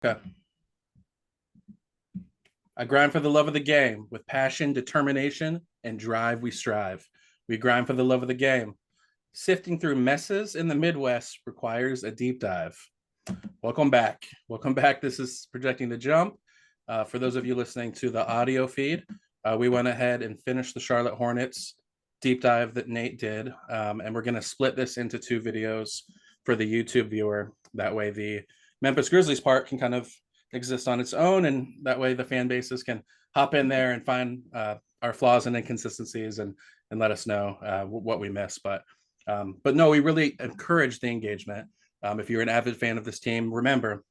Okay. I grind for the love of the game. With passion, determination, and drive, we strive. We grind for the love of the game. Sifting through messes in the Midwest requires a deep dive. Welcome back. Welcome back. This is Projecting the Jump. For those of you listening to the audio feed, we went ahead and finished the Charlotte Hornets deep dive that Nate did. And we're going to split this into two videos for the YouTube viewer. That way, the Memphis Grizzlies part can kind of exist on its own. And that way, the fan bases can hop in there and find our flaws and inconsistencies and let us know what we missed. But no, we really encourage the engagement. If you're an avid fan of this team, remember,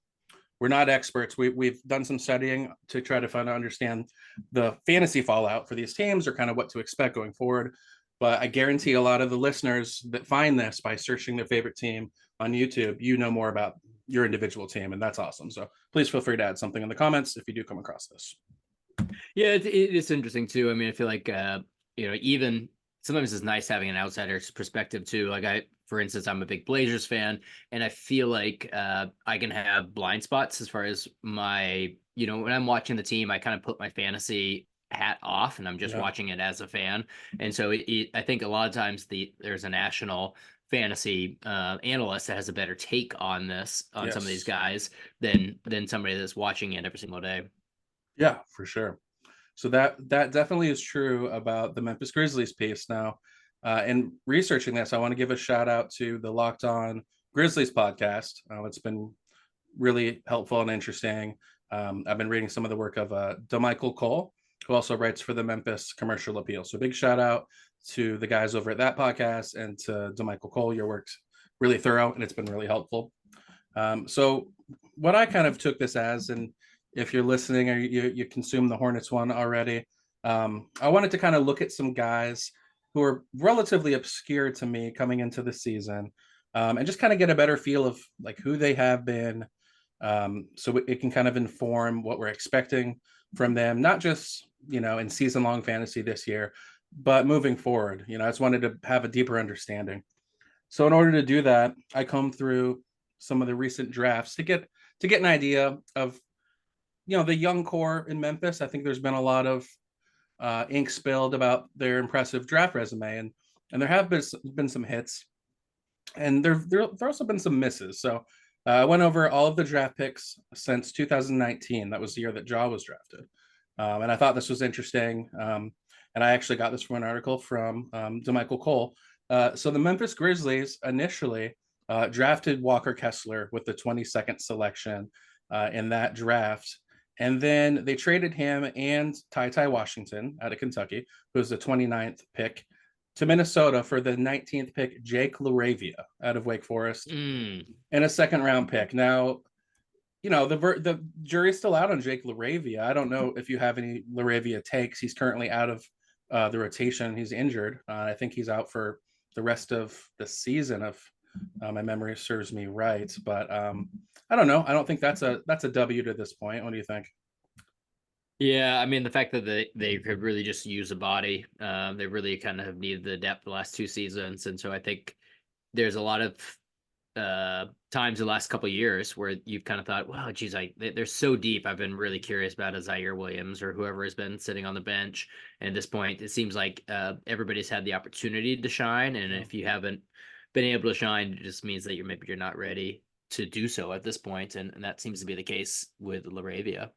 we're not experts. We've done some studying to try to understand the fantasy fallout for these teams or kind of what to expect going forward. But I guarantee a lot of the listeners that find this by searching their favorite team on YouTube, you know more about your individual team, and that's awesome. So please feel free to add something in the comments if you do come across this. Yeah, it's interesting too. I mean, I feel like even sometimes it's nice having an outsider's perspective too. For instance, I'm a big Blazers fan, and I feel like I can have blind spots as far as my, when I'm watching the team, I kind of put my fantasy hat off and I'm just watching it as a fan. And so I think a lot of times there's a national fantasy analyst that has a better take on this, on some of these guys than somebody that's watching it every single day. Yeah, for sure. So that definitely is true about the Memphis Grizzlies piece. Now, in researching this, I want to give a shout out to the Locked On Grizzlies podcast. It's been really helpful and interesting. I've been reading some of the work of DeMichael Cole, who also writes for the Memphis Commercial Appeal. So big shout out to the guys over at that podcast and to DeMichael Cole. Your work's really thorough and it's been really helpful. So what I kind of took this as, and if you're listening or you consume the Hornets one already, I wanted to kind of look at some guys who are relatively obscure to me coming into the season, and just kind of get a better feel of like who they have been, so it can kind of inform what we're expecting from them, not just in season-long fantasy this year, but moving forward. I just wanted to have a deeper understanding. So in order to do that, I come through some of the recent drafts to get an idea of the young core in Memphis. I think there's been a lot of ink spilled about their impressive draft resume, and there have been some hits, and there's also been some misses. So I went over all of the draft picks since 2019. That was the year that Ja was drafted, and I thought this was interesting. And I actually got this from an article from DeMichael Cole. So the Memphis Grizzlies initially drafted Walker Kessler with the 22nd selection in that draft. And then they traded him and Ty Washington out of Kentucky, who was the 29th pick, to Minnesota for the 19th pick, Jake LaRavia out of Wake Forest, and a second-round pick. Now, the jury's still out on Jake LaRavia. I don't know if you have any LaRavia takes. He's currently out of the rotation. He's injured. I think he's out for the rest of the season, if my memory serves me right. But I don't know. I don't think that's a W to this point. What do you think? Yeah, I mean, the fact that they could really just use a body, they really kind of have needed the depth the last two seasons, and so I think there's a lot of times the last couple of years where you've kind of thought, wow, geez, they're so deep. I've been really curious about a Zaire Williams or whoever has been sitting on the bench. And at this point, it seems like everybody's had the opportunity to shine, and if you haven't been able to shine, it just means that you're not ready to do so at this point, and that seems to be the case with LaRavia.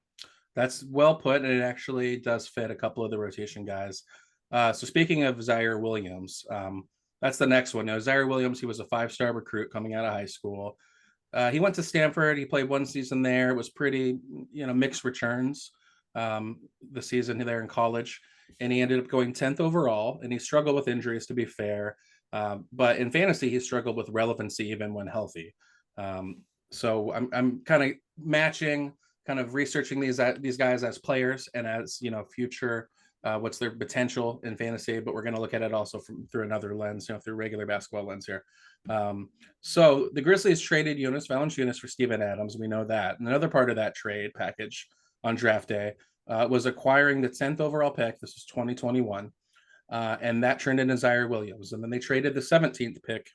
That's well put, and it actually does fit a couple of the rotation guys. So speaking of Zaire Williams, that's the next one. Now, Zaire Williams, he was a 5-star recruit coming out of high school. He went to Stanford. He played one season there. It was pretty, mixed returns the season there in college. And he ended up going 10th overall, and he struggled with injuries, to be fair. But in fantasy, he struggled with relevancy even when healthy. So I'm kind of matching, kind of researching these guys as players and as future, what's their potential in fantasy. But we're going to look at it also through another lens, through regular basketball lens here. So the Grizzlies traded Jonas Valanciunas for Steven Adams. We know that. And another part of that trade package on draft day was acquiring the 10th overall pick. This was 2021. And that turned into Zaire Williams. And then they traded the 17th pick,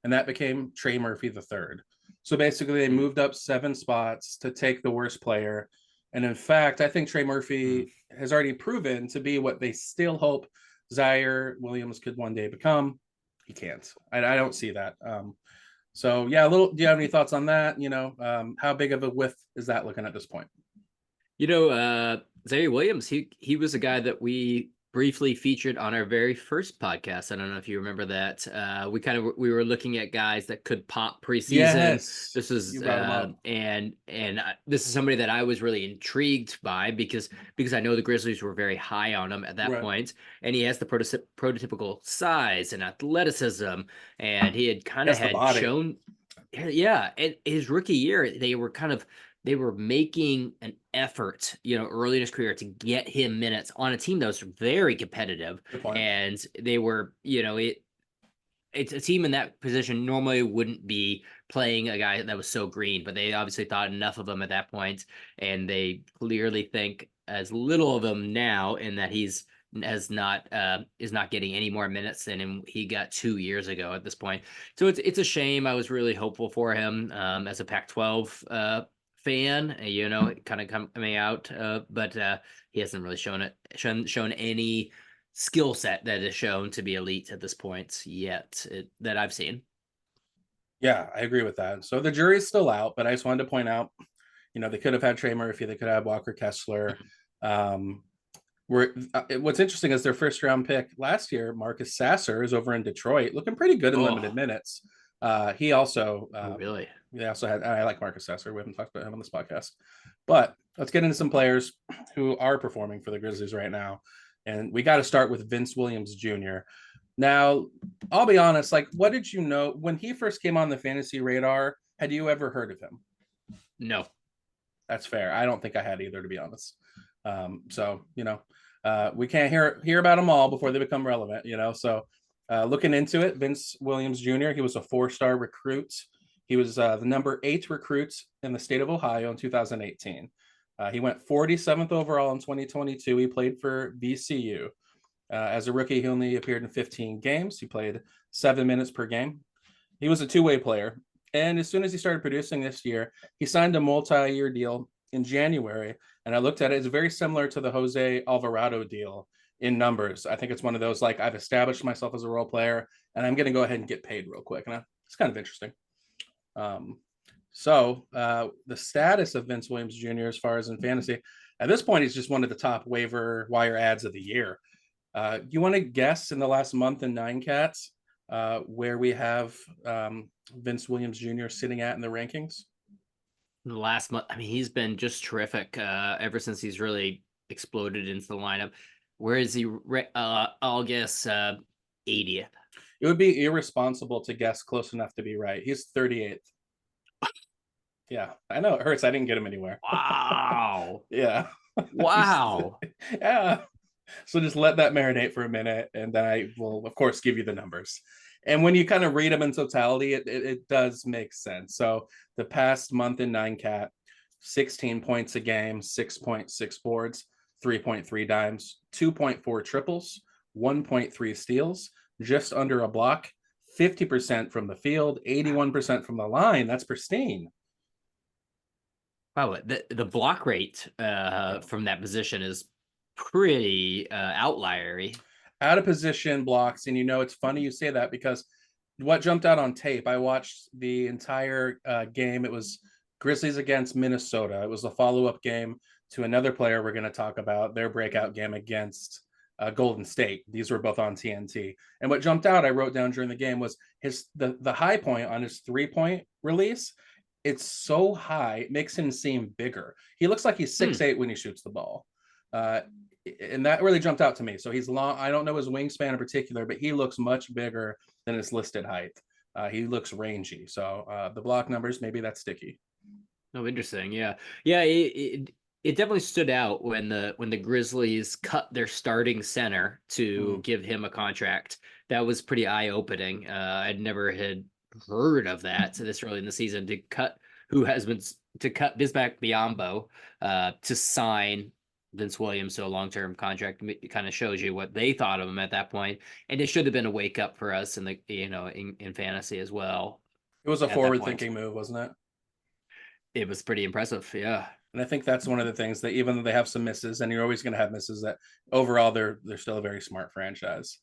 and that became Trey Murphy III. So basically, they moved up 7 spots to take the worst player. And in fact, I think Trey Mm. Murphy has already proven to be what they still hope Zaire Williams could one day become. He can't. I don't see that. So yeah, a little. Do you have any thoughts on that? How big of a whiff is that looking at this point? Zaire Williams, he was a guy that we briefly featured on our very first podcast. I don't know if you remember that. We were looking at guys that could pop preseason. Yes, This is you brought him up. this is somebody that I was really intrigued by because I know the Grizzlies were very high on him at that Right. point, and he has the prototypical size and athleticism, and he had kind of Yes, the had body. shown, yeah, in his rookie year they were making an effort, early in his career to get him minutes on a team that was very competitive. Good point. And they were, it's a team in that position normally wouldn't be playing a guy that was so green, but they obviously thought enough of him at that point, and they clearly think as little of him now in that he's is not getting any more minutes than he got 2 years ago at this point. So it's a shame. I was really hopeful for him as a Pac-12 fan, kind of coming out, but he hasn't really shown any skill set that is shown to be elite at this point yet that I've seen. Yeah, I agree with that. So the jury's still out, but I just wanted to point out, they could have had Trey Murphy, they could have Walker Kessler. What's interesting is their first round pick last year, Marcus Sasser, is over in Detroit, looking pretty good in limited minutes. He also Really? They also had. I like Marcus Sasser. We haven't talked about him on this podcast, but let's get into some players who are performing for the Grizzlies right now, and we got to start with Vince Williams Jr. Now, I'll be honest. Like, what did you know when he first came on the fantasy radar? Had you ever heard of him? No. That's fair. I don't think I had either, to be honest. So we can't hear about them all before they become relevant. So looking into it, Vince Williams Jr. He was a 4-star recruit. He was the number 8 recruit in the state of Ohio in 2018. He went 47th overall in 2022. He played for VCU. As a rookie, he only appeared in 15 games. He played 7 minutes per game. He was a two-way player. And as soon as he started producing this year, he signed a multi-year deal in January. And I looked at it. It's very similar to the Jose Alvarado deal in numbers. I think it's one of those, like, I've established myself as a role player, and I'm going to go ahead and get paid real quick. And it's kind of interesting. The status of Vince Williams Jr. as far as in fantasy, at this point, he's just one of the top waiver wire ads of the year. You want to guess in the last month in 9 cats where we have Vince Williams Jr. sitting at in the rankings? The last month, I mean, he's been just terrific ever since he's really exploded into the lineup. Where is he? I'll guess 80th. It would be irresponsible to guess close enough to be right. He's 38th. Yeah, I know it hurts. I didn't get him anywhere. Wow. Yeah. Wow. Yeah. So just let that marinate for a minute, and then I will, of course, give you the numbers. And when you kind of read them in totality, it does make sense. So the past month in 9 cat, 16 points a game, 6.6 boards, 3.3 dimes, 2.4 triples, 1.3 steals, just under a block, 50% from the field, 81% from the line. That's pristine. Wow, the block rate from that position is pretty outliery. Out of position blocks. And it's funny you say that because what jumped out on tape, I watched the entire game. It was Grizzlies against Minnesota. It was a follow-up game to another player we're going to talk about, their breakout game against Golden State. These were both on TNT. And what jumped out, I wrote down during the game, was the high point on his 3-point release. It's so high, it makes him seem bigger. He looks like he's 6'8" when he shoots the ball. And that really jumped out to me. So he's long. I don't know his wingspan in particular, but he looks much bigger than his listed height. He looks rangy. So the block numbers, maybe that's sticky. Oh, interesting. Yeah. It definitely stood out when the Grizzlies cut their starting center to give him a contract. That was pretty eye-opening. I'd never had heard of that this early in the season, to cut Bismack Biyombo to sign Vince Williams to a long-term contract. It kind of shows you what they thought of him at that point, and it should have been a wake up for us in the in fantasy as well. It was a at that point. forward-thinking move, wasn't it? It was pretty impressive. Yeah. And I think that's one of the things that even though they have some misses, and you're always going to have misses, that overall they're still a very smart franchise.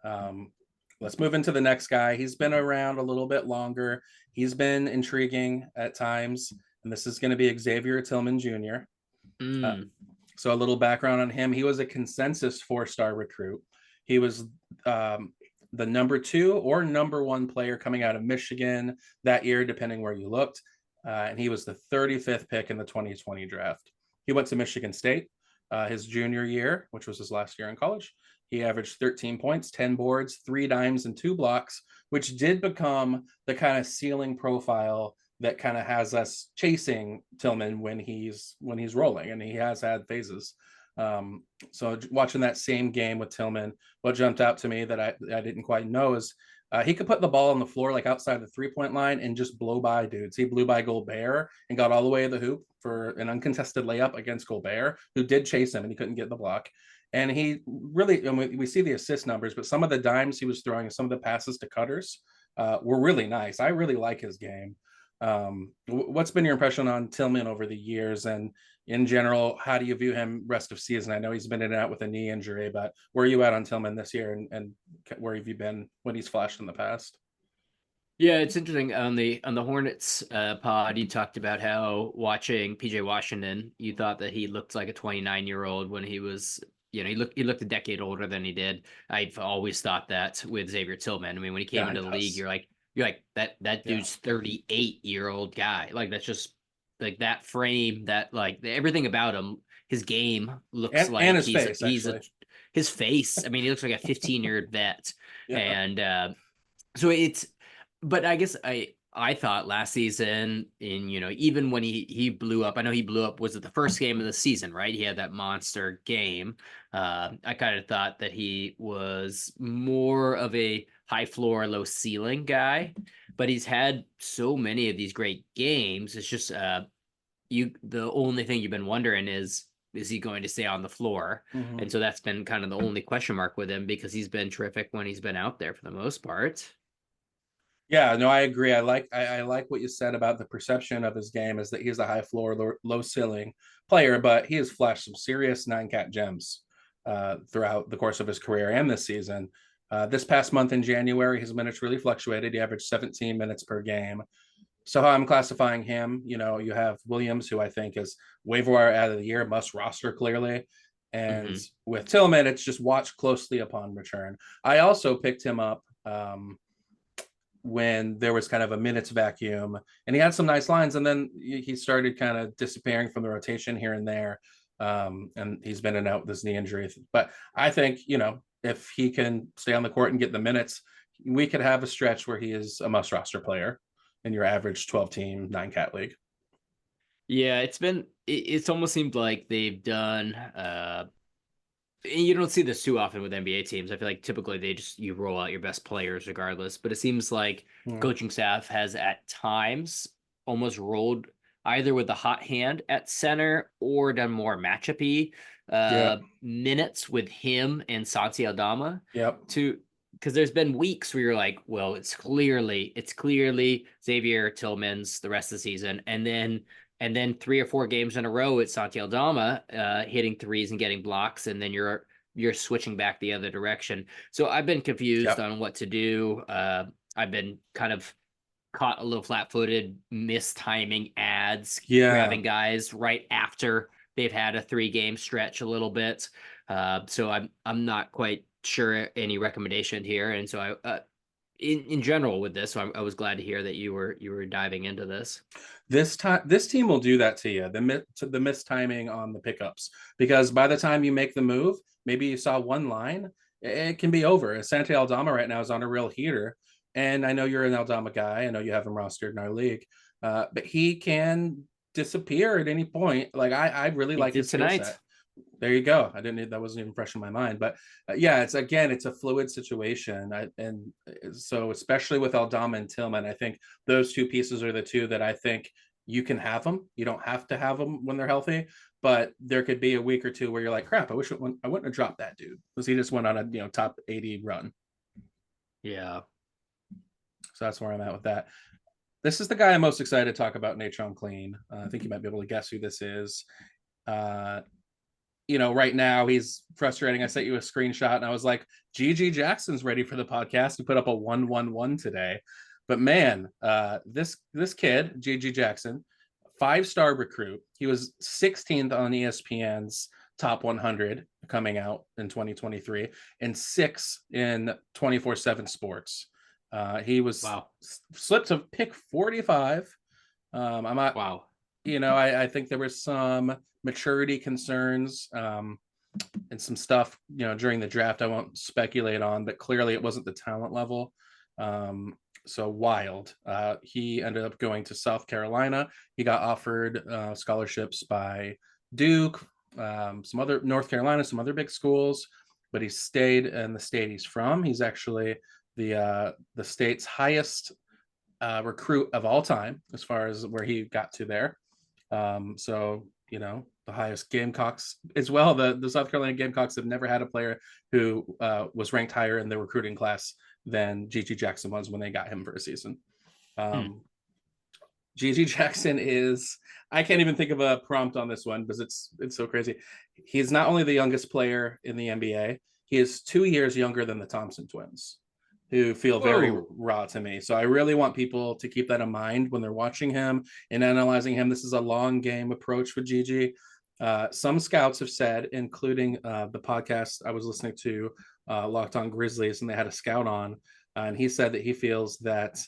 Um, let's move into the next guy. He's been around a little bit longer. He's been intriguing at times, and this is going to be Xavier Tillman Jr. Uh, Mm. so a little background on him: he was a consensus 4-star recruit. He was the number 2 or number 1 player coming out of Michigan that year, depending where you looked. And he was the 35th pick in the 2020 draft. He went to Michigan State his junior year, which was his last year in college. He averaged 13 points, 10 boards, 3 dimes, and 2 blocks, which did become the kind of ceiling profile that kind of has us chasing Tillman when he's rolling, and he has had phases. So watching that same game with Tillman, what jumped out to me that I didn't quite know is he could put the ball on the floor like outside the 3-point line and just blow by dudes. He blew by Gobert and got all the way to the hoop for an uncontested layup against Gobert, who did chase him and he couldn't get the block. And he really, and we see the assist numbers, but some of the dimes he was throwing and some of the passes to cutters were really nice. I really like his game. What's been your impression on Tillman over the years, and in general, how do you view him rest of season? I know he's been in and out with a knee injury, but where are you at on Tillman this year, and where have you been when he's flashed in the past? Yeah, it's interesting on the Hornets pod. You talked about how watching PJ Washington, you thought that he looked like a 29-year-old when he was, he looked a decade older than he did. I've always thought that with Xavier Tillman. I mean, when he came Yeah, into it the league, does. you're like that Yeah, dude's 38-year-old guy. Like that's just like that frame, that like everything about him, his game looks and like his face he's a actually. his face. I mean, he looks like a 15-year vet, Yeah, and so it's, but I guess I thought last season, in even when he blew up, I know he blew up, was it the first game of the season, right? He had that monster game. I kind of thought that he was more of a high floor, low ceiling guy, but he's had so many of these great games. It's just the only thing you've been wondering is he going to stay on the floor? mm-hmm. And so that's been kind of the only question mark with him, because he's been terrific when he's been out there for the most part. Yeah, no, I agree. I like what you said about the perception of his game is that he's a high floor, low ceiling player, but he has flashed some serious 9-cat gems throughout the course of his career and this season. This past month in January, his minutes really fluctuated. He averaged 17 minutes per game. So how I'm classifying him, you have Williams, who I think is waiver wire out of the year, must roster clearly. And Hmm. with Tillman, it's just watch closely upon return. I also picked him up when there was kind of a minutes vacuum, and he had some nice lines, and then he started kind of disappearing from the rotation here and there. And he's been in and out with his knee injury. But I think, if he can stay on the court and get the minutes, we could have a stretch where he is a must roster player in your average 12 team 9-cat league. Yeah, it's almost seemed like they've done you don't see this too often with NBA teams. I feel like typically you roll out your best players regardless, but it seems like Yeah. coaching staff has at times almost rolled either with the hot hand at center or done more matchup-y Yep. minutes with him and Santi Aldama Yep. to, because there's been weeks where you're like, well, it's clearly Xavier Tillman's the rest of the season, and then 3 or 4 games in a row it's Santi Aldama hitting threes and getting blocks, and then you're switching back the other direction. So I've been confused Yep. on what to do. I've been kind of caught a little flat-footed, mistiming ads, Yeah. grabbing guys right after they've had a 3-game stretch a little bit. So I'm not quite sure any recommendation here, and so in general with this, so I was glad to hear that you were diving into this. This team will do that to you. The mistiming on the pickups, because by the time you make the move, maybe you saw one line, it can be over. Santi Aldama right now is on a real heater, and I know you're an Aldama guy. I know you have him rostered in our league, but he can disappear at any point. Like I really He like did his skill tonight. set. There you go. I didn't. That wasn't even fresh in my mind. But yeah, it's a fluid situation, and so especially with Aldama and Tillman, I think those two pieces are the two that I think you can have them. You don't have to have them when they're healthy, but there could be a week or two where you're like, crap, I wouldn't have dropped that dude because he just went on a top 80 run. Yeah. So that's where I'm at with that. This is the guy I'm most excited to talk about, Natron Clean. I think you might be able to guess who this is. Uh, right now he's frustrating. I sent you a screenshot and I was like, GG Jackson's ready for the podcast. He put up a 1-1-1 today. But man, this kid, GG Jackson, 5-star recruit. He was 16th on ESPN's top 100 coming out in 2023 and 6th in 24/7 Sports. He was slipped to pick 45. I'm not. Wow. I think there was some maturity concerns and some stuff, during the draft I won't speculate on, but clearly it wasn't the talent level. So wild. He ended up going to South Carolina. He got offered scholarships by Duke, some other North Carolina, some other big schools, but he stayed in the state he's from. He's actually the state's highest recruit of all time as far as where he got to there. So the highest Gamecocks as well. The South Carolina Gamecocks have never had a player who was ranked higher in the recruiting class than GG Jackson was when they got him for a season. GG Jackson is, I can't even think of a prompt on this one because it's so crazy. He's not only the youngest player in the NBA, he is 2 years younger than the Thompson twins, who feel very raw to me. So I really want people to keep that in mind when they're watching him and analyzing him. This is a long game approach with GG. Some scouts have said, including the podcast I was listening to, Locked On Grizzlies, and they had a scout on, and he said that he feels that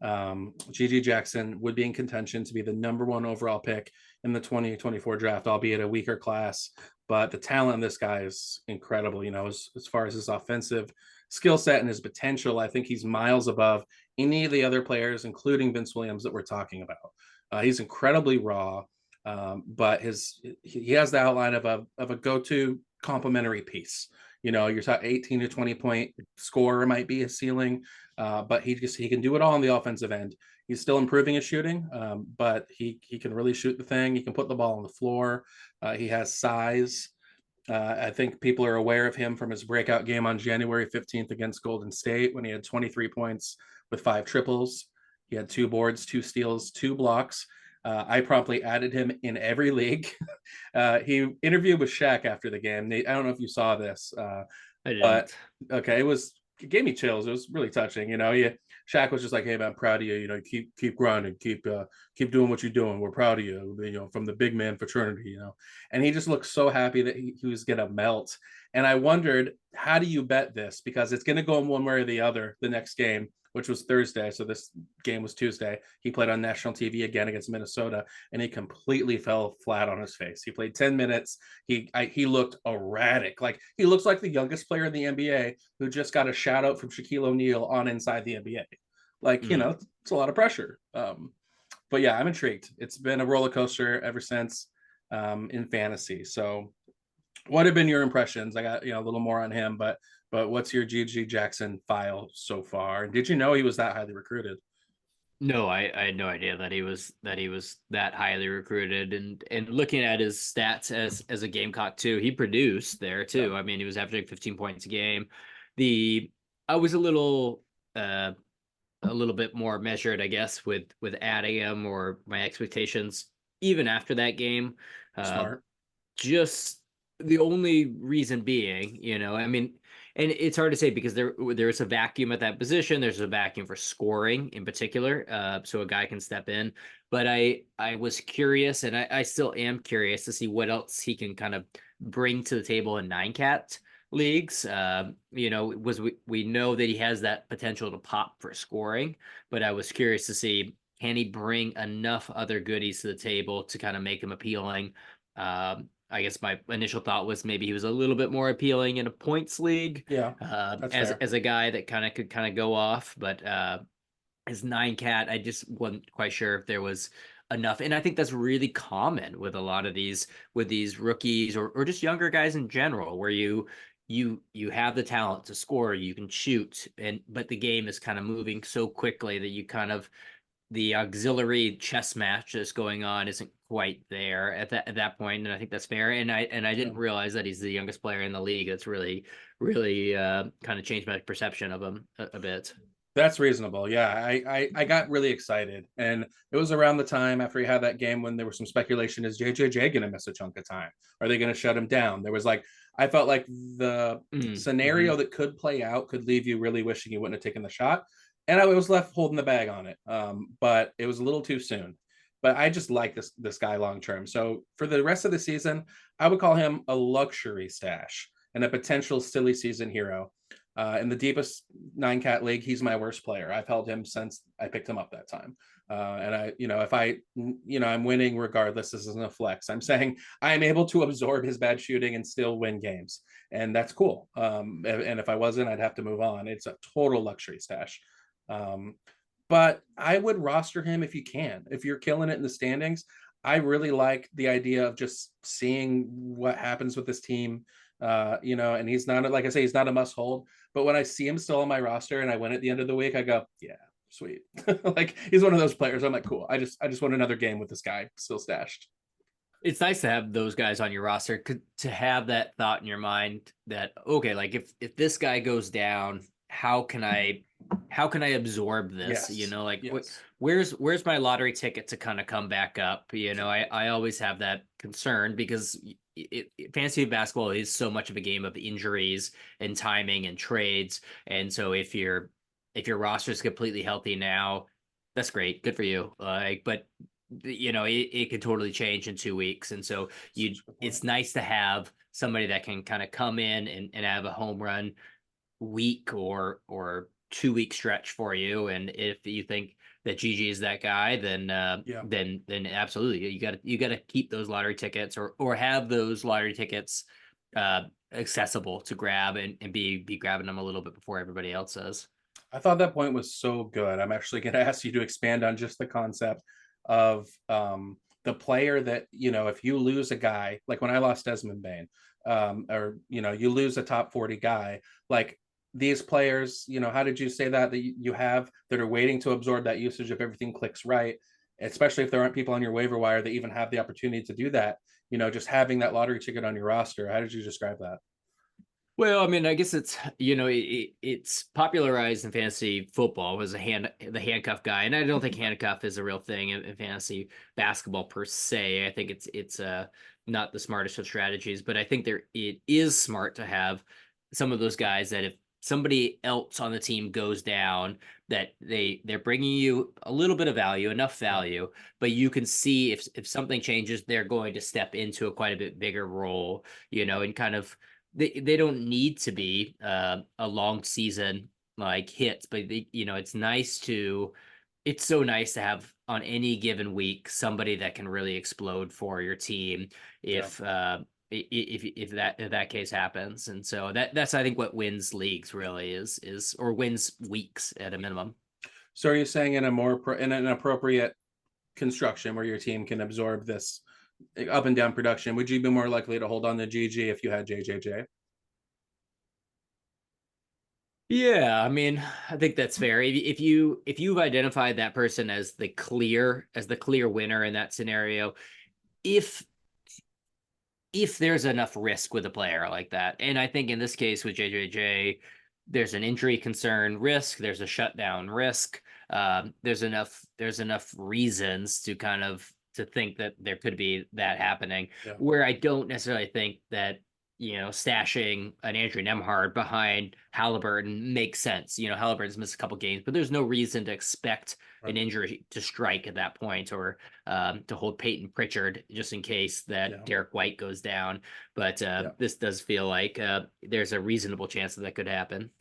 GG Jackson would be in contention to be the #1 overall pick in the 2024 draft, albeit a weaker class. But the talent in this guy is incredible. As far as his offensive skill set and his potential, I think he's miles above any of the other players, including Vince Williams, that we're talking about. He's incredibly raw, but he has the outline of a go-to complementary piece. Your top 18 to 20 point scorer might be a ceiling, but he can do it all on the offensive end. He's still improving his shooting, but he can really shoot the thing. He can put the ball on the floor. He has size. I think people are aware of him from his breakout game on January 15th against Golden State when he had 23 points with 5 triples. He had 2 boards, 2 steals, 2 blocks. I promptly added him in every league. He interviewed with Shaq after the game. I don't know if you saw this, I didn't. but okay, it gave me chills. It was really touching. Shaq was just like, "Hey man, I'm proud of you. Keep grinding, keep doing what you're doing. We're proud of you. From the big man fraternity. And he just looked so happy that he was gonna melt. And I wondered, how do you bet this? Because it's gonna go in one way or the other the next game, which was Thursday. So this game was Tuesday. He played on national TV again against Minnesota, and he completely fell flat on his face. He played 10 minutes. He looked erratic. Like, he looks like the youngest player in the NBA who just got a shout out from Shaquille O'Neal on Inside the NBA. Like, it's a lot of pressure. But yeah, I'm intrigued. It's been a roller coaster ever since in fantasy. So what have been your impressions? I got, a little more on him, but what's your GG Jackson file so far? Did you know he was that highly recruited? No, I had no idea that he was that highly recruited. And looking at his stats as a Gamecock too, he produced there too. Yeah. I mean, he was averaging 15 points a game. I was a little bit more measured, I guess, with adding him, or my expectations even after that game. Smart. Just the only reason being, I mean, and it's hard to say because there is a vacuum at that position. There's a vacuum for scoring in particular, so a guy can step in. But I was curious, and I still am curious to see what else he can kind of bring to the table in 9-cat leagues. We know that he has that potential to pop for scoring, but I was curious to see, can he bring enough other goodies to the table to kind of make him appealing. I guess my initial thought was maybe he was a little bit more appealing in a points league. Yeah, as a guy that could go off, but as 9-cat, I just wasn't quite sure if there was enough. And I think that's really common with a lot of these rookies or just younger guys in general, where you have the talent to score, you can shoot, but the game is kind of moving so quickly that you kind of, the auxiliary chess match that's going on isn't quite there at that point, and I think that's fair. And I didn't realize that he's the youngest player in the league. That's really kind of changed my perception of him a bit. That's reasonable. Yeah, I got really excited, and it was around the time after he had that game when there was some speculation: is JJJ going to miss a chunk of time? Are they going to shut him down? There was like, I felt like the Mm-hmm. scenario that could play out could leave you really wishing you wouldn't have taken the shot, and I was left holding the bag on it. But it was a little too soon. But I just like this guy long term. So for the rest of the season, I would call him a luxury stash and a potential silly season hero. In the deepest 9 cat league, he's my worst player. I've held him since I picked him up that time. And I, if I, I'm winning regardless. This isn't a flex. I'm saying I am able to absorb his bad shooting and still win games, and that's cool. And if I wasn't, I'd have to move on. It's a total luxury stash. Um, but I would roster him if you can. If you're killing it in the standings, I really like the idea of just seeing what happens with this team. And he's not, like I say, he's not a must hold. But when I see him still on my roster and I win at the end of the week, I go, yeah, sweet. Like he's one of those players. I'm like, cool. I just want another game with this guy still stashed. It's nice to have those guys on your roster, to have that thought in your mind that, okay, like if this guy goes down, how can I absorb this? Yes. Like Yes. where's my lottery ticket to kind of come back up? I always have that concern because fantasy basketball is so much of a game of injuries and timing and trades. And so if your roster is completely healthy now, that's great, good for you. But it could totally change in 2 weeks, and so it's nice to have somebody that can kind of come in and have a home run week or 2 week stretch for you. And if you think that GG is that guy, then Yeah. then absolutely you got to keep those lottery tickets, or have those lottery tickets accessible to grab, and be grabbing them a little bit before everybody else does. I thought that point was so good. I'm actually going to ask you to expand on just the concept of the player that, if you lose a guy, like when I lost Desmond Bane, or, you lose a top 40 guy, like these players, how did you say that you have that are waiting to absorb that usage if everything clicks right, especially if there aren't people on your waiver wire that even have the opportunity to do that, just having that lottery ticket on your roster. How did you describe that? Well, I mean, I guess it's popularized in fantasy football as the handcuff guy, and I don't think handcuff is a real thing in fantasy basketball per se. I think it's not the smartest of strategies, but I think it is smart to have some of those guys that if somebody else on the team goes down, that they're bringing you a little bit of value, enough Yeah. value, but you can see if something changes, they're going to step into a quite a bit bigger role, and kind of they don't need to be a long season like hits, but it's so nice to have on any given week somebody that can really explode for your team Yeah. if that case happens. And so that's I think what wins leagues really is or wins weeks at a minimum. So are you saying in an appropriate construction where your team can absorb this up and down production, would you be more likely to hold on to GG if you had JJJ? Yeah, I mean, I think that's fair. If you've identified that person as the clear winner in that scenario, if there's enough risk with a player like that, and I think in this case with JJJ, there's an injury concern risk, there's a shutdown risk. There's enough reasons to kind of to think that there could be that happening. Yeah. Where I don't necessarily think that stashing an Andrew Nemhard behind Halliburton makes sense. Halliburton's missed a couple games, but there's no reason to expect Right. an injury to strike at that point, or to hold Peyton Pritchard just in case that Yeah. Derek White goes down. But Yeah. this does feel like there's a reasonable chance that could happen.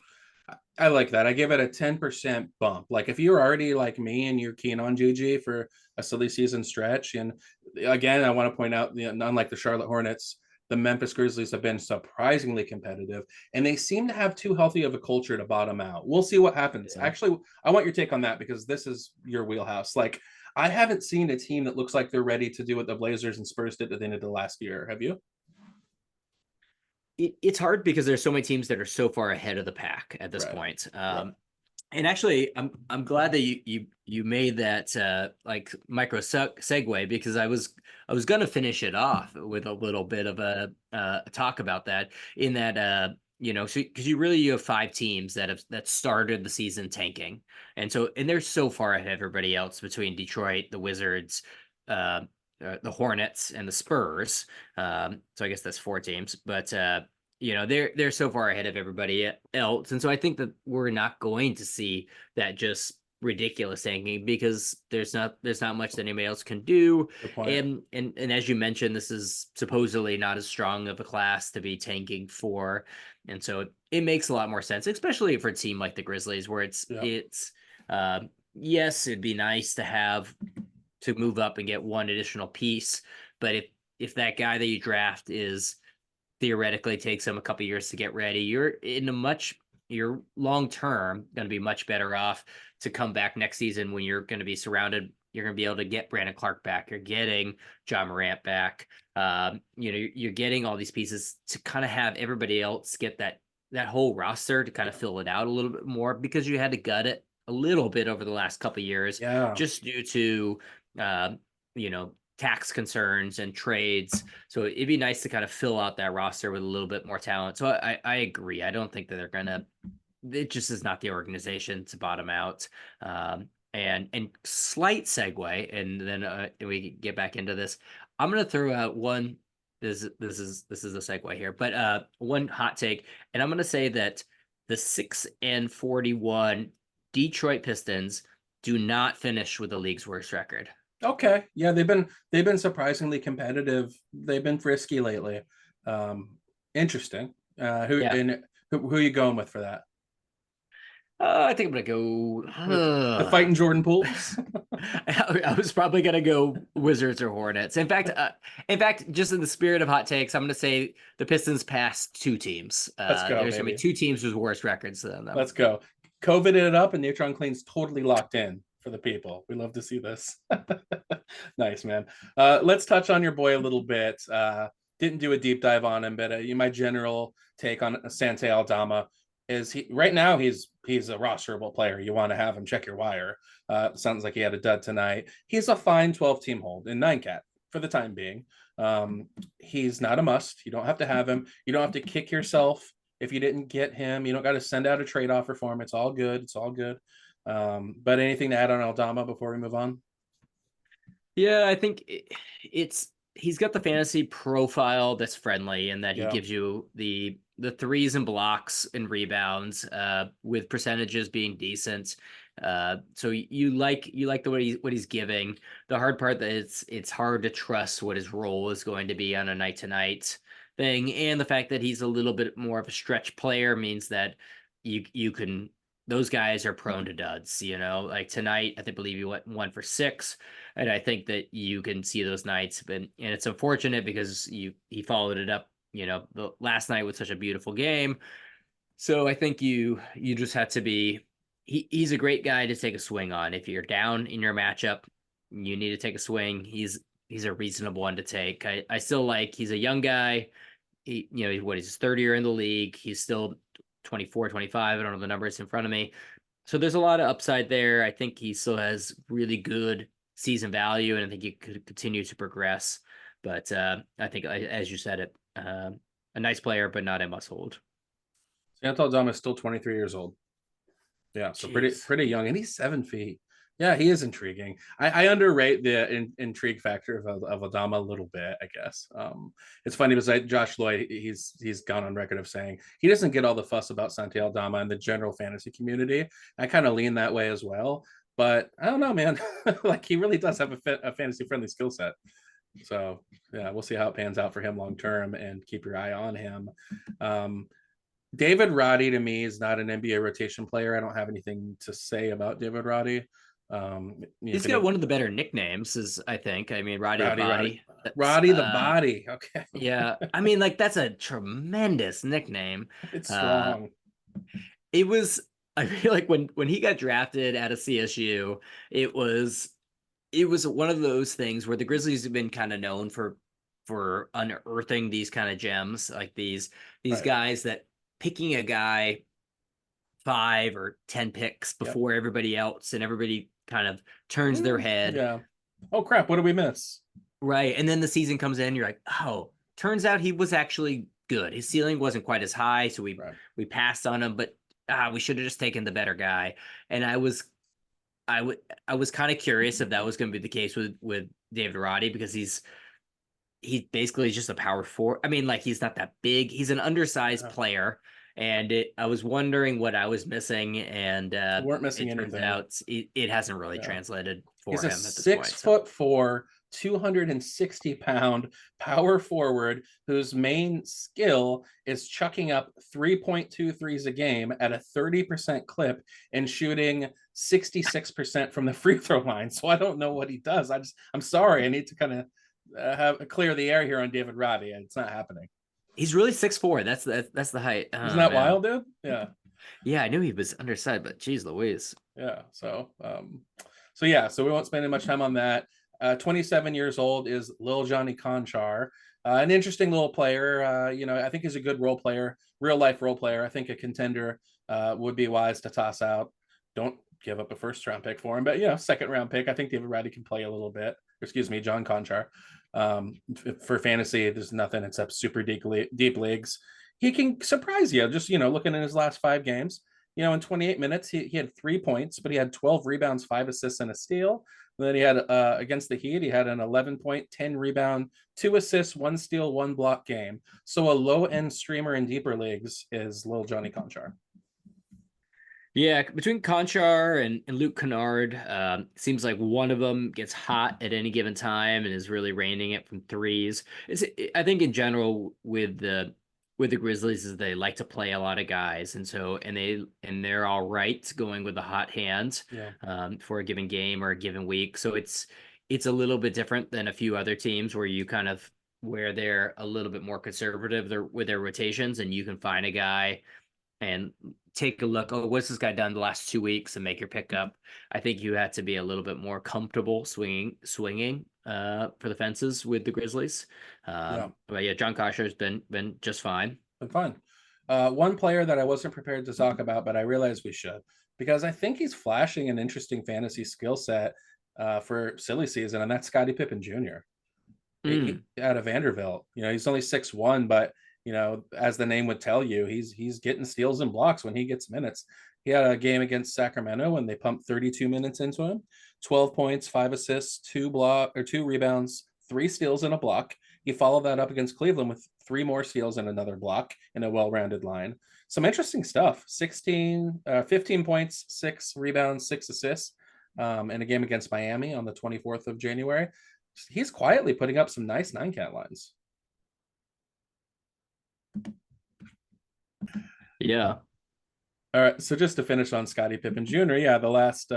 I like that. I give it a 10% bump. Like if you're already like me and you're keen on GG for a silly season stretch, and again, I want to point out, unlike the Charlotte Hornets, the Memphis Grizzlies have been surprisingly competitive, and they seem to have too healthy of a culture to bottom out. We'll see what happens. Yeah. Actually, I want your take on that because this is your wheelhouse. Like I haven't seen a team that looks like they're ready to do what the Blazers and Spurs did at the end of the last year. Have you? It's hard because there's so many teams that are so far ahead of the pack at this Right. point. Right. And actually, I'm glad that you made that like micro segue, because I was gonna finish it off with a little bit of a talk about that. In that so because you have 5 teams that started the season tanking, and they're so far ahead of everybody else between Detroit, the Wizards, the Hornets, and the Spurs. So I guess that's 4 teams, but they're so far ahead of everybody else, and so I think that we're not going to see that just ridiculous tanking because there's not much that anybody else can do. Good point. And as you mentioned, this is supposedly not as strong of a class to be tanking for, and so it makes a lot more sense, especially for a team like the Grizzlies, where Yeah. yes, it'd be nice to move up and get one additional piece, but if that guy that you draft is theoretically takes them a couple years to get ready, you're long term going to be much better off to come back next season when you're going to be surrounded. You're going to be able to get Brandon Clark back. You're getting John Morant back. You're getting all these pieces to kind of have everybody else get that whole roster to kind of fill it out a little bit more, because you had to gut it a little bit over the last couple of years, Yeah. just due to tax concerns and trades. So it'd be nice to kind of fill out that roster with a little bit more talent. So I agree. I don't think that it just is not the organization to bottom out. And slight segue, and then we get back into this. I'm going to throw out one. This is a segue here, but one hot take, and I'm going to say that the 6-41 Detroit Pistons do not finish with the league's worst record. Okay. Yeah, they've been surprisingly competitive. They've been frisky lately. Interesting. Who are you going with for that? I think I'm gonna go The fighting Jordan Pools. I was probably gonna go Wizards or Hornets. In fact, just in the spirit of hot takes, I'm gonna say the Pistons passed 2 teams. Let's go. There's gonna be 2 teams with worse records than them. Let's go. COVID it up, and Natron Clean's totally locked in for the people. We love to see this. Nice, man. Let's touch on your boy a little bit. Didn't do a deep dive on him, but my general take on Santi Aldama is right now he's a rosterable player. You want to have him, check your wire. Sounds like he had a dud tonight. He's a fine 12-team hold in 9-cat for the time being. He's not a must. You don't have to have him. You don't have to kick yourself if you didn't get him. You don't got to send out a trade offer for him. It's all good. It's all good. But anything to add on Aldama before we move on? Yeah, I think he's got the fantasy profile that's friendly, and that he gives you the threes and blocks and rebounds, with percentages being decent. So you like the what he's giving. The hard part that it's hard to trust what his role is going to be on a night to night thing, and the fact that he's a little bit more of a stretch player means that you can. Those guys are prone to duds, like tonight, I believe he went 1 for 6. And I think that you can see those nights, and it's unfortunate because he followed it up, the last night with such a beautiful game. So I think you just have to be, he's a great guy to take a swing on. If you're down in your matchup, you need to take a swing. He's a reasonable one to take. I still like, he's a young guy. He's his 3rd year in the league. He's still 24, 25. I don't know the numbers in front of me. So there's a lot of upside there. I think he still has really good season value, and I think he could continue to progress. But I think, as you said it, a nice player, but not a must hold. Santi Aldama is still 23 years old. Yeah, so Jeez. pretty young, and he's 7 feet. Yeah, he is intriguing. I underrate the intrigue factor of Aldama a little bit, I guess. It's funny because Josh Lloyd, he's gone on record of saying he doesn't get all the fuss about Santi Aldama in the general fantasy community. I kind of lean that way as well, but I don't know, man. Like, he really does have a fantasy friendly skill set. So yeah, we'll see how it pans out for him long term, and keep your eye on him. David Roddy to me is not an NBA rotation player. I don't have anything to say about David Roddy. He's got one of the better nicknames, I think. I mean, Roddy the Body. Roddy the Body. Okay. Yeah. I mean, like, that's a tremendous nickname. It's strong. It was, I feel like when he got drafted out of CSU, it was one of those things where the Grizzlies have been kind of known for unearthing these kind of gems, like these right. guys that picking a guy 5 or 10 picks before everybody else, and everybody kind of turns their head. Yeah. Oh crap, what did we miss? Right. And then the season comes in, you're like, oh, turns out he was actually good. His ceiling wasn't quite as high, so we passed on him, but we should have just taken the better guy. And I was kind of curious if that was going to be the case with David Roddy, because he's basically just a power forward. I mean, like, he's not that big. He's an undersized player, and I was wondering what I was missing, and You weren't missing it turns anything. out it hasn't really translated for He's him a at this point. 6'4", 260-pound power forward whose main skill is chucking up 3.2 threes a game at a 30% clip and shooting 66% from the free throw line. So I don't know what he does. I'm sorry. I need to kind of clear the air here on David Roddy. It's not happening. He's really 6'4". That's the height. Isn't that wild, dude? Yeah. Yeah, I knew he was undersized, but geez Louise. Yeah. So we won't spend much time on that. 27 years old is Lil Johnny Conchar. An interesting little player. I think he's a good role player, real life role player. I think a contender would be wise to toss out. Don't give up a first round pick for him, but second round pick. I think David Roddy can play a little bit. Excuse me, John Conchar. For fantasy, there's nothing except super deep leagues. He can surprise you. Just looking in his last 5 games. In 28 minutes, he had 3 points, but he had 12 rebounds, 5 assists, and a steal. And then he had against the Heat, he had an 11-point, 10 rebound, 2 assists, 1 steal, 1 block game. So a low end streamer in deeper leagues is Lil Johnny Conchar. Yeah, between Conchar and Luke Kennard, seems like one of them gets hot at any given time and is really raining it from threes. I think in general with the Grizzlies is they like to play a lot of guys, and they're all right going with the hot hand for a given game or a given week. So it's a little bit different than a few other teams where they're a little bit more conservative with their rotations, and you can find a guy and take a look. Oh, what's this guy done the last 2 weeks, and make your pickup. I think you had to be a little bit more comfortable swinging for the fences with the Grizzlies. But yeah, John Conchar has been just fine. Been fine. One player that I wasn't prepared to talk about, but I realized we should, because I think he's flashing an interesting fantasy skill set for silly season, and that's Scottie Pippen Jr. Out of Vanderbilt. He's only 6'1", but as the name would tell you, he's getting steals and blocks when he gets minutes. He had a game against Sacramento when they pumped 32 minutes into him. 12 points, 5 assists, 2 rebounds, 3 steals and a block. He followed that up against Cleveland with 3 more steals and another block in a well-rounded line. Some interesting stuff. 15 points, 6 rebounds, 6 assists in a game against Miami on the 24th of January. He's quietly putting up some nice 9-cat lines. Yeah. All right. So just to finish on Scottie Pippen Jr., the last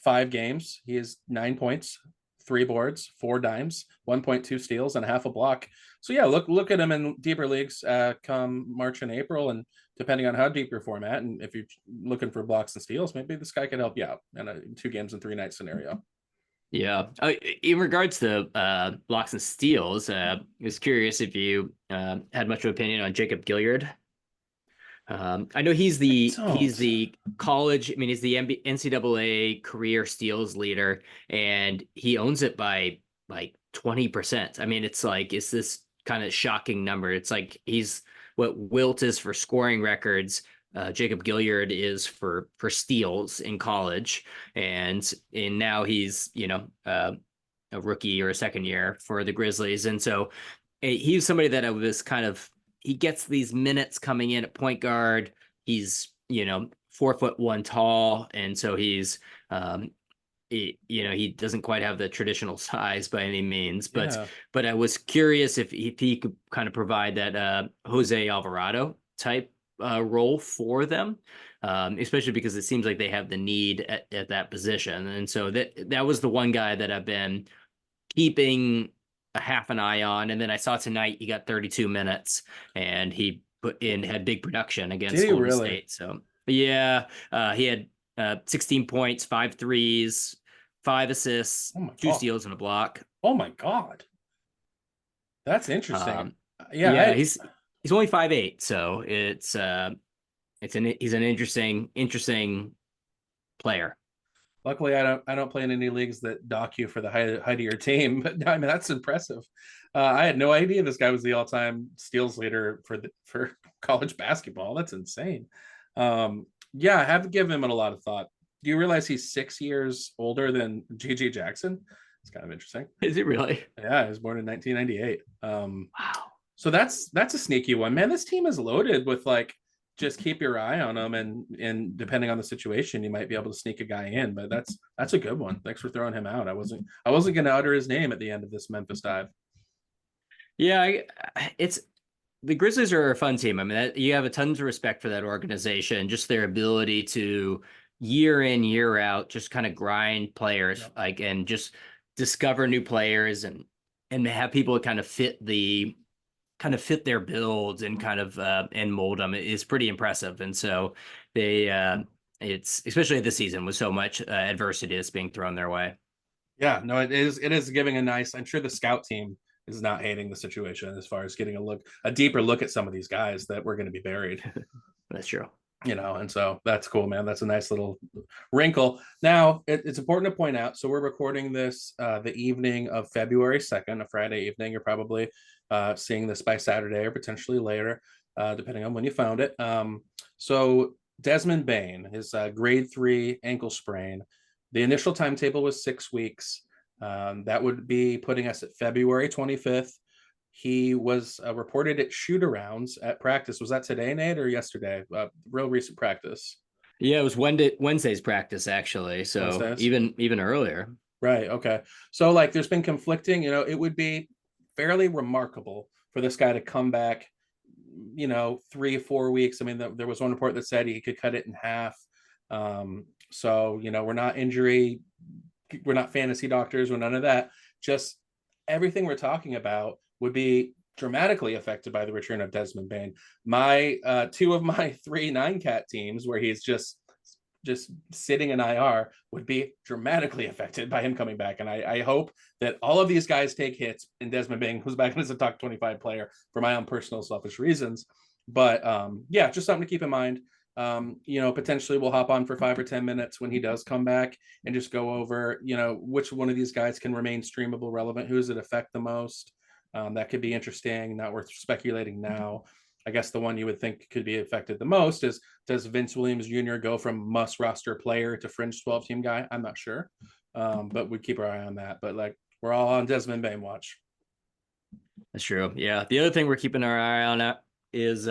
5 games, he has 9 points, 3 boards, 4 dimes, 1.2 steals, and half a block. So look at him in deeper leagues come March and April, and depending on how deep your format, and if you're looking for blocks and steals, maybe this guy could help you out in a 2 games and 3 night scenario. Yeah. In regards to blocks and steals, I was curious if you had much of an opinion on Jacob Gilyard. I know he's the college. I mean, he's the NCAA career steals leader, and he owns it by like 20%. I mean, it's this kind of shocking number. It's like he's what Wilt is for scoring records. Jacob Gilyard is for steals in college, and now he's a rookie or a second year for the Grizzlies, and so he's somebody that I was he gets these minutes coming in at point guard. He's 4'1" tall, and so he's he doesn't quite have the traditional size by any means, but I was curious if he could kind of provide that Jose Alvarado type role for them, especially because it seems like they have the need at that position. And so that was the one guy that I've been keeping a half an eye on. And then I saw tonight he got 32 minutes and he had big production against Golden State. So yeah, he had 16 points, 5 threes, 5 assists, 2 steals and a block. Oh my God. That's interesting. He's only 5'8", so he's an interesting player. Luckily, I don't play in any leagues that dock you for the height of your team, but I mean that's impressive. I had no idea this guy was the all-time steals leader for college basketball. That's insane. Yeah, I have to give him a lot of thought. Do you realize he's 6 years older than GG Jackson? It's kind of interesting. Is it really? Yeah, he was born in 1998. Wow. So that's a sneaky one, man. This team is loaded with like, just keep your eye on them, and depending on the situation, you might be able to sneak a guy in. But that's a good one. Thanks for throwing him out. I wasn't going to utter his name at the end of this Memphis dive. Yeah, it's the Grizzlies are a fun team. I mean, you have a tons of respect for that organization, just their ability to year in, year out, just kind of grind players, Yep. like, and just discover new players and have people kind of fit their builds and kind of and mold them is pretty impressive. And so they it's especially this season with so much adversity that's being thrown their way. Yeah, no, it is giving a nice. I'm sure the scout team is not hating the situation as far as getting a deeper look at some of these guys that were going to be buried. That's true. And so that's cool, man. That's a nice little wrinkle. Now, it's important to point out, so we're recording this the evening of February 2nd, a Friday evening. You're probably seeing this by Saturday or potentially later, depending on when you found it. So Desmond Bane, his grade 3 ankle sprain, the initial timetable was 6 weeks. That would be putting us at February 25th. He was reported at shoot-arounds at practice. Was that today, Nate, or yesterday? Real recent practice. Yeah, it was Wednesday's practice, actually. So Wednesdays? even earlier. Right. Okay. So like there's been conflicting, it would be fairly remarkable for this guy to come back, 3-4 weeks. I mean, there was one report that said he could cut it in half. So, we're not fantasy doctors or none of that. Just everything we're talking about would be dramatically affected by the return of Desmond Bane. My 2 of my 3 9-cat teams where he's just sitting in IR would be dramatically affected by him coming back. And I hope that all of these guys take hits and Desmond Bane comes back as a top 25 player for my own personal selfish reasons. But yeah, just something to keep in mind. Potentially we'll hop on for 5 or 10 minutes when he does come back and just go over, which one of these guys can remain streamable relevant. Who does it affect the most? That could be interesting. Not worth speculating now. I guess the one you would think could be affected the most is, does Vince Williams Jr. go from must roster player to fringe 12 team guy? I'm not sure. But we'd keep our eye on that. But like, we're all on Desmond Bane watch. That's true. Yeah. The other thing we're keeping our eye on is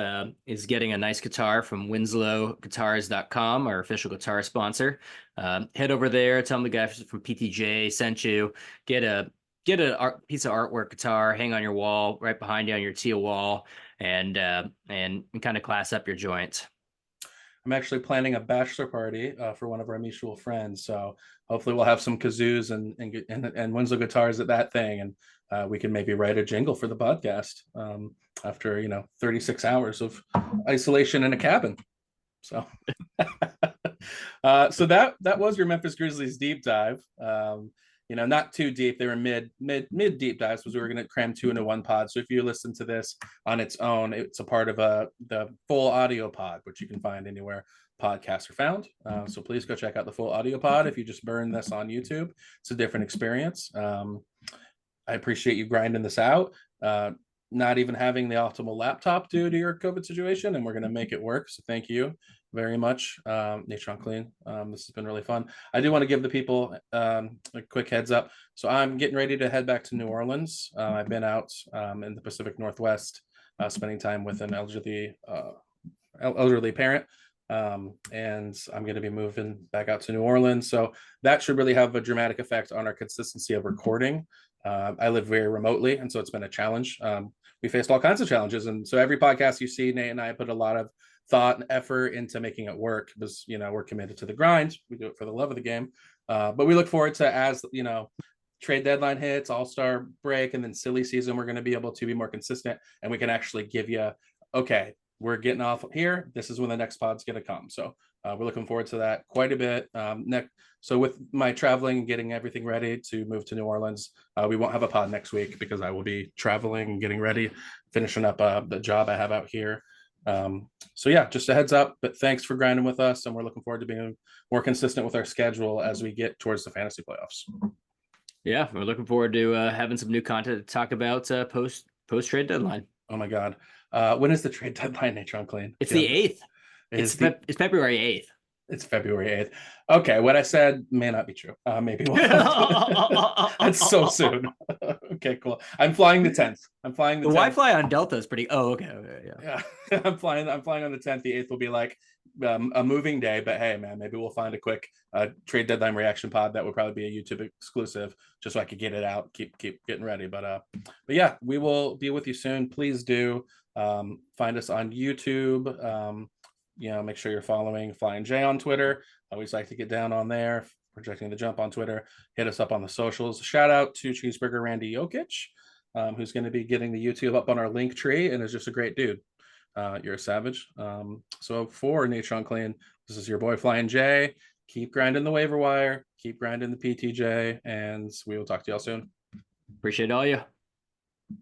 getting a nice guitar from winslowguitars.com, our official guitar sponsor. Head over there, tell them the guy from PTJ sent you. Get a piece of artwork guitar, hang on your wall, right behind you on your teal wall, and kind of class up your joints. I'm actually planning a bachelor party for one of our mutual friends, so hopefully we'll have some kazoos and Winslow guitars at that thing, and we can maybe write a jingle for the podcast after 36 hours of isolation in a cabin. So, so that was your Memphis Grizzlies deep dive. Not too deep. They were mid deep dives because we were going to cram 2 into 1 pod. So if you listen to this on its own, it's a part of the full audio pod, which you can find anywhere podcasts are found. So please go check out the full audio pod. If you just burn this on YouTube, it's a different experience. I appreciate you grinding this out. Not even having the optimal laptop due to your COVID situation, and we're going to make it work. So thank you very much, Natron Clean. This has been really fun. I do want to give the people a quick heads up. So I'm getting ready to head back to New Orleans. I've been out in the Pacific Northwest, spending time with an elderly parent. And I'm going to be moving back out to New Orleans. So that should really have a dramatic effect on our consistency of recording. I live very remotely, and so it's been a challenge. We faced all kinds of challenges. And so every podcast you see, Nate and I put a lot of thought and effort into making it work because, we're committed to the grind. We do it for the love of the game. But we look forward to, as, trade deadline hits, all-star break, and then silly season, we're going to be able to be more consistent, and we can actually give you, okay, we're getting off here. This is when the next pod's going to come. So we're looking forward to that quite a bit. So with my traveling and getting everything ready to move to New Orleans, we won't have a pod next week because I will be traveling and getting ready, finishing up the job I have out here. So yeah, just a heads up, but thanks for grinding with us. And we're looking forward to being more consistent with our schedule as we get towards the fantasy playoffs. Yeah, we're looking forward to having some new content to talk about post trade deadline. Oh my God. When is the trade deadline, Natron Clean? It's the 8th. Is the It's February 8th. It's February 8th. Okay, what I said may not be true. Maybe we'll that's so soon. Okay, cool. I'm flying the 10th. I'm flying the 10th. Why fly on Delta is pretty. Oh, okay, Yeah. I'm flying on the 10th. The 8th will be like a moving day, but hey man, maybe we'll find a quick trade deadline reaction pod that would probably be a YouTube exclusive, just so I could get it out, keep getting ready. But yeah, we will be with you soon. Please do find us on YouTube. Make sure you're following Flyin J on Twitter. I always like to get down on there. Projecting the Jump on Twitter. Hit us up on the socials. Shout out to Cheeseburger Randy Jokic, who's going to be getting the YouTube up on our link tree and is just a great dude. You're a savage. So for Natron Clean, this is your boy Flyin J. Keep grinding the waiver wire. Keep grinding the PTJ, and we will talk to y'all soon. Appreciate all you.